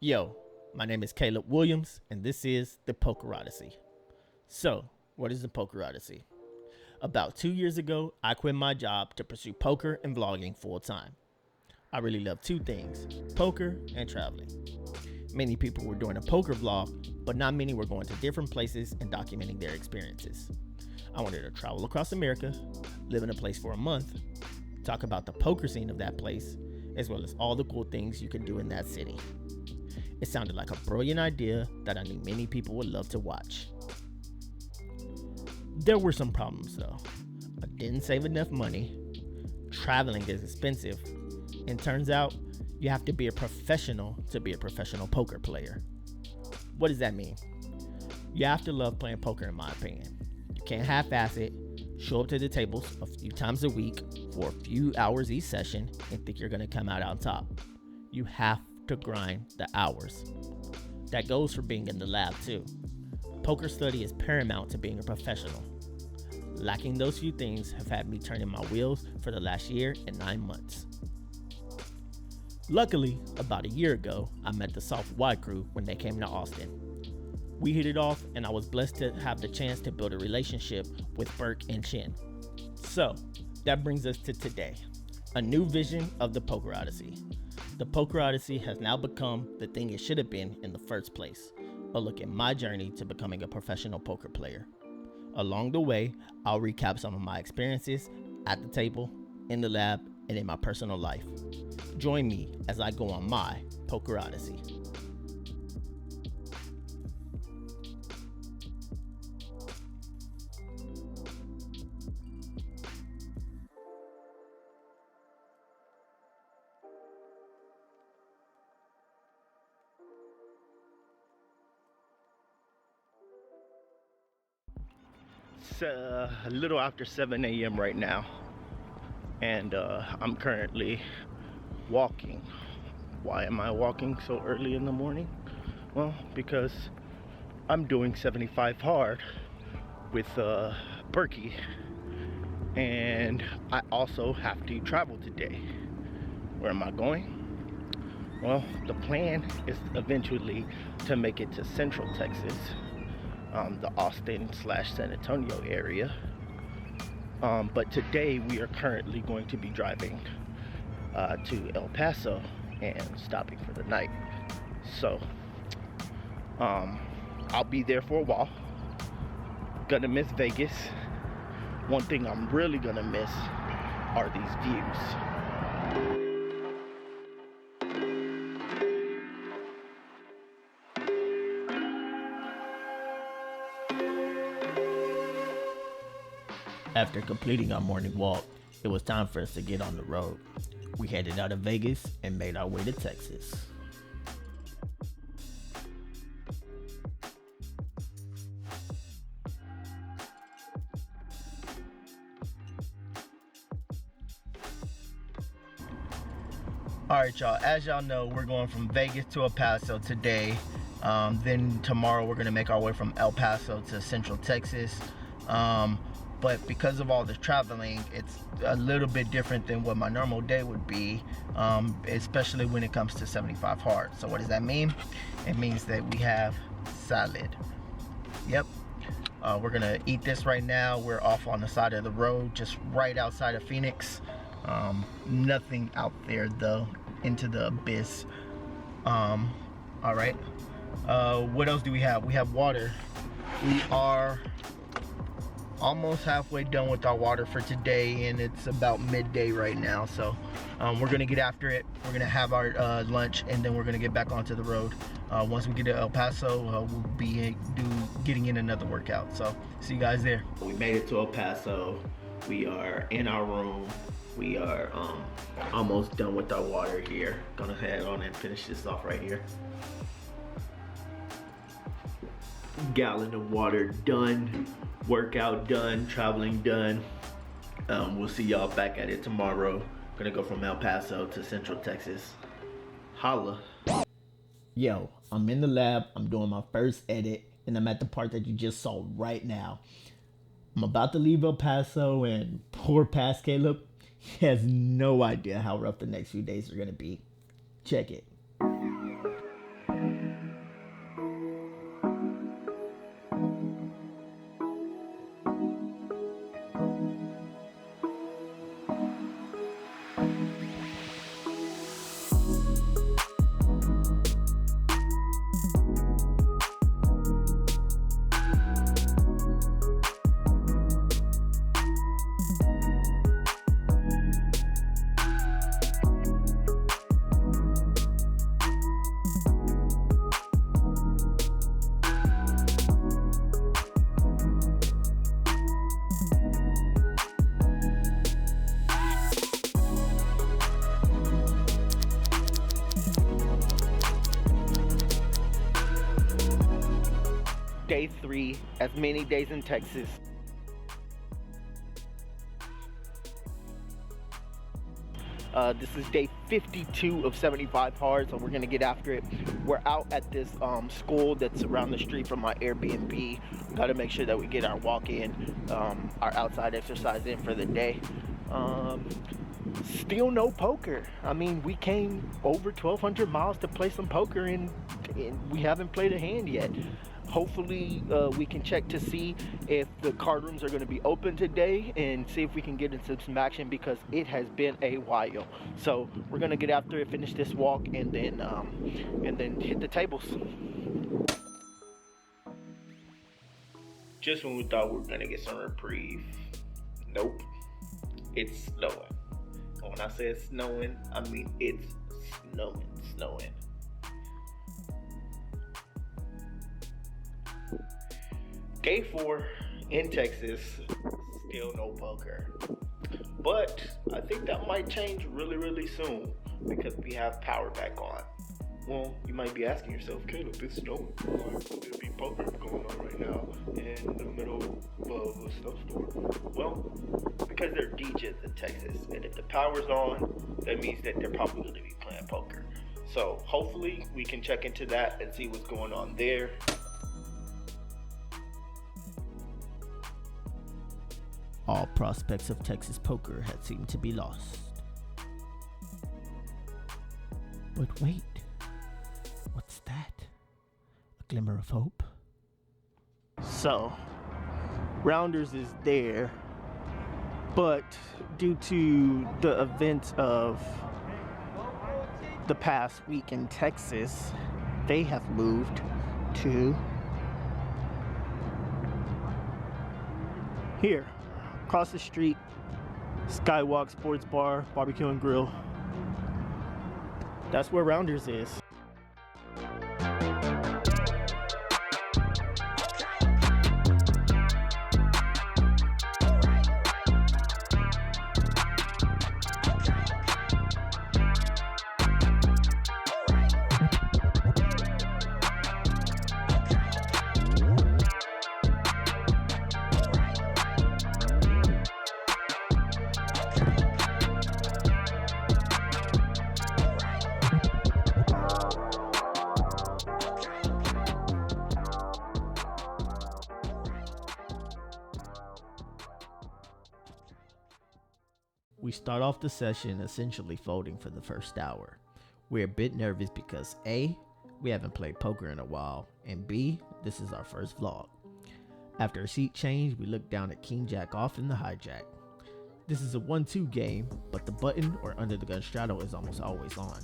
Yo, my name is Caleb Williams, and this is the Poker Odyssey. So, what is the Poker Odyssey? About 2 years ago, I quit my job to pursue poker and vlogging full time. I really love two things, poker and traveling. Many people were doing a poker vlog, but not many were going to different places and documenting their experiences. I wanted to travel across America, live in a place for a month, talk about the poker scene of that place, as well as all the cool things you can do in that city. It sounded like a brilliant idea that I knew many people would love to watch. There were some problems though. I didn't save enough money, traveling is expensive, and turns out you have to be a professional to be a professional poker player. What does that mean? You have to love playing poker in my opinion. You can't half-ass it, show up to the tables a few times a week for a few hours each session and think you're gonna come out on top. You have to grind the hours. That goes for being in the lab too. Poker study is paramount to being a professional. Lacking those few things have had me turning my wheels for the last year and 9 months. Luckily, about a year ago, I met the Soft Y crew when they came to Austin. We hit it off and I was blessed to have the chance to build a relationship with Berkey and Chin. So, that brings us to today, a new vision of the Poker Odyssey. The Poker Odyssey has now become the thing it should have been in the first place, a look at my journey to becoming a professional poker player. Along the way, I'll recap some of my experiences at the table, in the lab, and in my personal life. Join me as I go on my Poker Odyssey. It's a little after 7 a.m. right now, and I'm currently walking. Why am I walking so early in the morning? Well, because I'm doing 75 hard with Berkey, and I also have to travel today. Where am I going? Well, the plan is eventually to make it to Central Texas, the Austin/San Antonio area. But today we are currently going to be driving to El Paso and stopping for the night. So I'll be there for a while. Gonna miss Vegas. One thing I'm really gonna miss are these views. After completing our morning walk, it was time for us to get on the road. We headed out of Vegas and made our way to Texas. Alright y'all, as y'all know, we're going from Vegas to El Paso today. Then tomorrow we're gonna make our way from El Paso to Central Texas. But because of all the traveling, it's a little bit different than what my normal day would be, especially when it comes to 75 hard. So what does that mean? It means that we have salad. Yep. We're gonna eat this right now. We're off on the side of the road, just right outside of Phoenix. Nothing out there though, into the abyss. All right. What else do we have? We have water. We are almost halfway done with our water for today, and it's about midday right now. So we're gonna get after it. We're gonna have our lunch, and then we're gonna get back onto the road. Once we get to El Paso, we'll be getting in another workout. So see you guys there. We made it to El Paso. We are in our room. We are almost done with our water here. Gonna head on and finish this off right here. Gallon of water done. Workout done, traveling done. We'll see y'all back at it tomorrow. Gonna go from El Paso to Central Texas. Holla. Yo, I'm in the lab. I'm doing my first edit, and I'm at the part that you just saw right now. I'm about to leave El Paso, and poor past Caleb, he has no idea how rough the next few days are gonna be. Check it. day 3, as many days in Texas. This is day 52 of 75 hard, so we're gonna get after it. We're out at this school that's around the street from my Airbnb. We gotta make sure that we get our walk in, our outside exercise in for the day. Still no poker. I mean, we came over 1,200 miles to play some poker, and we haven't played a hand yet. Hopefully we can check to see if the card rooms are going to be open today and see if we can get into some action, because it has been a while. So we're going to get after it, finish this walk, and then hit the tables. Just when we thought we were going to get some reprieve, nope, it's snowing. And when I say it's snowing, I mean it's snowing. Day 4 in Texas, still no poker. But I think that might change really soon, because we have power back on. Well, you might be asking yourself, Caleb, it's snowing. Why would there be poker going on right now in the middle of a snowstorm? Well, because they're DJs in Texas, and if the power's on, that means that they're probably going to be playing poker. So hopefully we can check into that and see what's going on there. All prospects of Texas poker had seemed to be lost. But wait, what's that? A glimmer of hope? So, Rounders is there, but due to the events of the past week in Texas, they have moved to here. Across the street, Skywalk Sports Bar, Barbecue and Grill. That's where Rounders is. We start off the session essentially folding for the first hour. We're a bit nervous because A, we haven't played poker in a while, and B, this is our first vlog. After a seat change, we look down at King Jack off in the hijack. This is a 1-2 game, but the button or under the gun straddle is almost always on.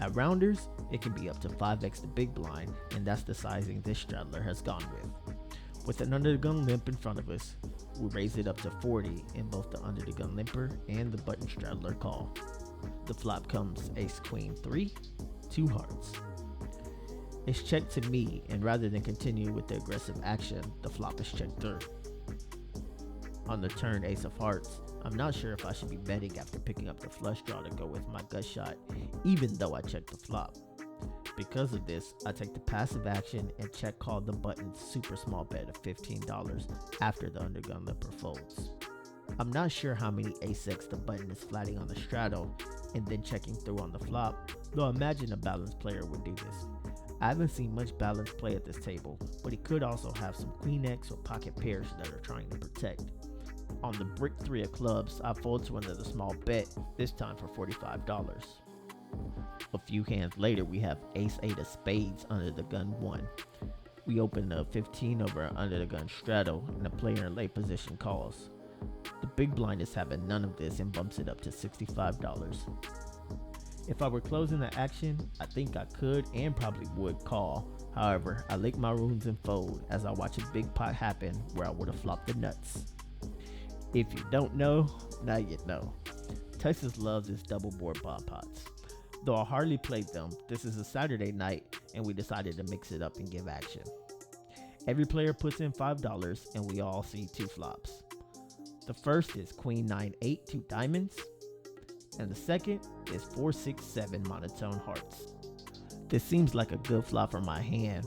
At Rounders, it can be up to 5x the big blind, and that's the sizing this straddler has gone with. With an under the gun limp in front of us, we raise it up to 40 in both the under the gun limper and the button straddler call. The flop comes ace queen 3, 2 hearts. It's checked to me, and rather than continue with the aggressive action, the flop is checked through. On the turn ace of hearts, I'm not sure if I should be betting after picking up the flush draw to go with my gut shot, even though I checked the flop. Because of this, I take the passive action and check call the button's super small bet of $15 after the undergun limper folds. I'm not sure how many ace-x the button is flatting on the straddle and then checking through on the flop, though I imagine a balanced player would do this. I haven't seen much balanced play at this table, but he could also have some queen X or pocket pairs that are trying to protect. On the brick 3 of clubs, I fold to another small bet, this time for $45. A few hands later, we have ace-8 of spades under the gun 1. We open the 15 over under the gun straddle, and the player in late position calls. The big blind is having none of this and bumps it up to $65. If I were closing the action, I think I could and probably would call. However, I lick my runes and fold as I watch a big pot happen where I would have flopped the nuts. If you don't know, now you know. Texas loves its double board bob pots. Though I hardly played them, this is a Saturday night and we decided to mix it up and give action. Every player puts in $5 and we all see 2 flops. The first is Queen 9-8, 2 diamonds, and the second is 4-6-7 monotone hearts. This seems like a good flop for my hand,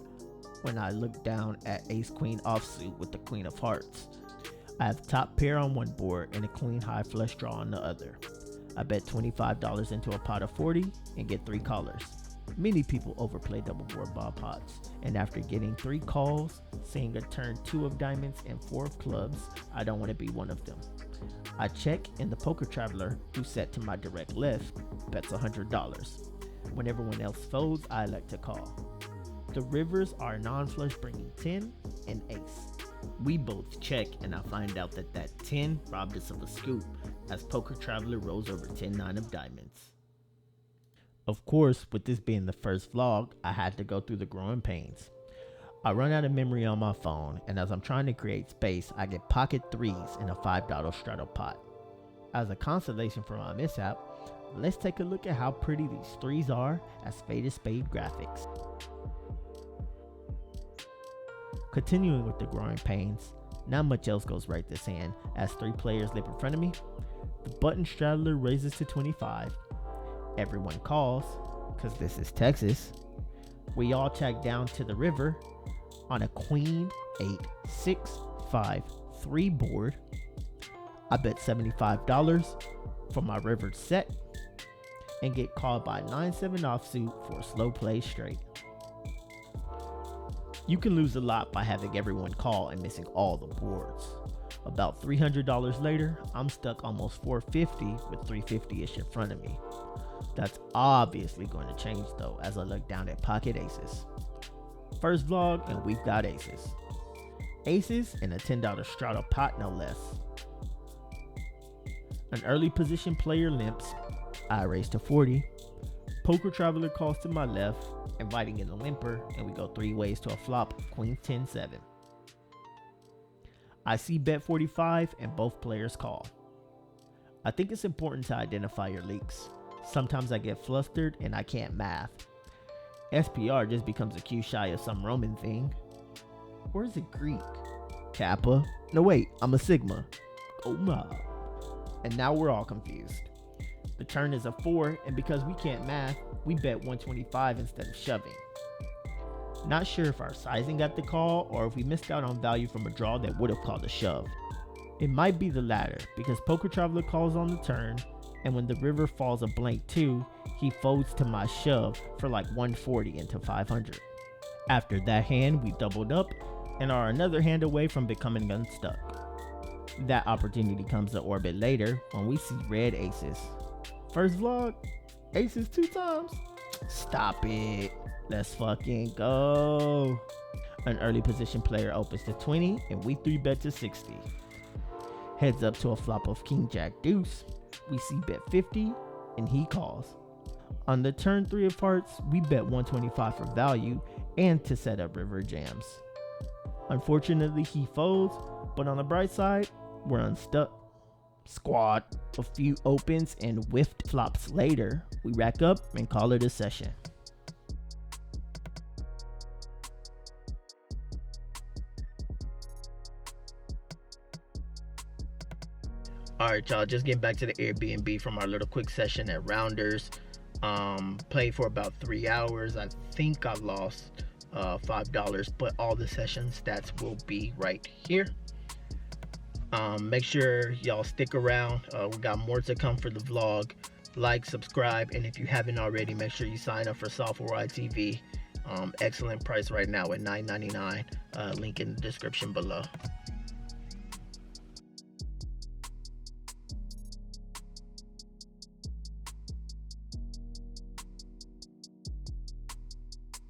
when I look down at ace queen offsuit with the queen of hearts. I have top pair on one board and a queen high flush draw on the other. I bet $25 into a pot of 40 and get 3 callers. Many people overplay double board ball pots, and after getting 3 calls, seeing a turn 2 of diamonds and 4 of clubs, I don't want to be one of them. I check, and the poker traveler, who's set to my direct left, bets $100. When everyone else folds, I elect to call. The rivers are non-flush, bringing 10 and ace. We both check, and I find out that 10 robbed us of a scoop as poker traveler rolls over 10-9 of diamonds. Of course, with this being the first vlog, I had to go through the growing pains. I run out of memory on my phone, and as I'm trying to create space, I get pocket 3s in a $5 straddle pot. As a consolation for my mishap, let's take a look at how pretty these 3s are as Spade is Spade graphics. Continuing with the growing pains, not much else goes right this hand as 3 players live in front of me. The button straddler raises to 25. Everyone calls, cause this is Texas. We all check down to the river on a queen 8 6 5 3 board. I bet $75 for my river set and get called by 9-7 offsuit for a slow play straight. You can lose a lot by having everyone call and missing all the boards. About $300 later, I'm stuck almost $450 with $350-ish in front of me. That's obviously going to change though as I look down at pocket aces. First vlog and we've got aces. Aces and a $10 straddle pot no less. An early position player limps. I raise to 40. Poker traveler calls to my left, inviting in a limper, and we go 3 ways to a flop, queen 10-7. I see bet 45 and both players call. I think it's important to identify your leaks. Sometimes I get flustered and I can't math. SPR just becomes a Q shy of some Roman thing. Or is it Greek? Kappa? No wait, I'm a Sigma. Oh my. And now we're all confused. The turn is a 4, and because we can't math, we bet 125 instead of shoving. Not sure if our sizing got the call or if we missed out on value from a draw that would have called a shove. It might be the latter because Poker Traveler calls on the turn, and when the river falls a blank 2, he folds to my shove for like 140 into 500. After that hand, we doubled up and are another hand away from becoming unstuck. That opportunity comes to orbit later when we see red aces. First vlog, aces 2 times. Stop it. Let's fucking go. An early position player opens to 20 and we 3-bet to 60. Heads up to a flop of king jack deuce. We see bet 50 and he calls. On the turn 3 of hearts, we bet 125 for value and to set up river jams. Unfortunately, he folds, but on the bright side, we're unstuck. Squad. A few opens and whiffed flops later, we rack up and call it a session. Alright y'all, just getting back to the Airbnb from our little quick session at Rounders. Played for about 3 hours. I think I lost $5, but all the session stats will be right here. Make sure y'all stick around. We got more to come for the vlog. Like, subscribe, and if you haven't already, make sure you sign up for Software TV. Excellent price right now at $9.99. Link in the description below.